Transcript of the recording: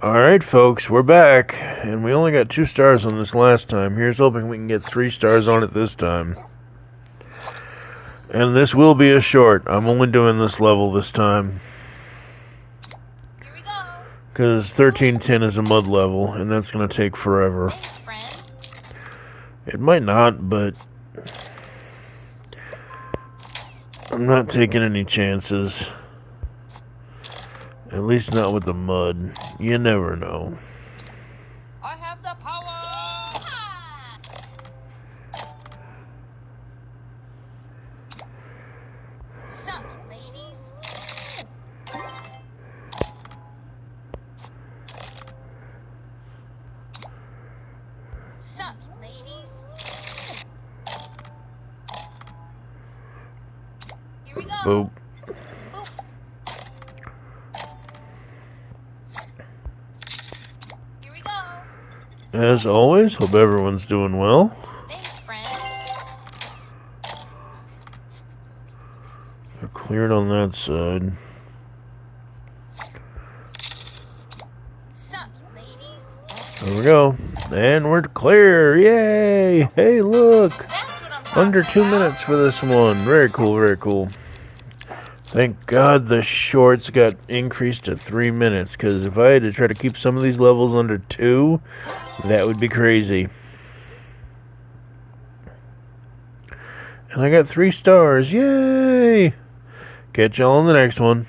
Alright folks, we're back, and we only got 2 stars on this last time. Here's hoping we can get 3 stars on it this time. And this will be a short. I'm only doing this level this time. Here we go. Because 1310 is a mud level, and that's going to take forever. Thanks, friend. It might not, but I'm not taking any chances. At least not with the mud. You never know. I have the power! Sup, ladies? Sup, ladies? Here we go. Boop. As always, hope everyone's doing well. Thanks, friend. We're cleared on that side. Sup, ladies? There we go. And we're clear. Yay! Hey, look! That's what I'm talking Under 2 minutes for this one. Very cool, very cool. Thank God the shorts got increased to 3 minutes, because if I had to try to keep some of these levels under 2, that would be crazy. And I got 3 stars. Yay! Catch y'all in the next one.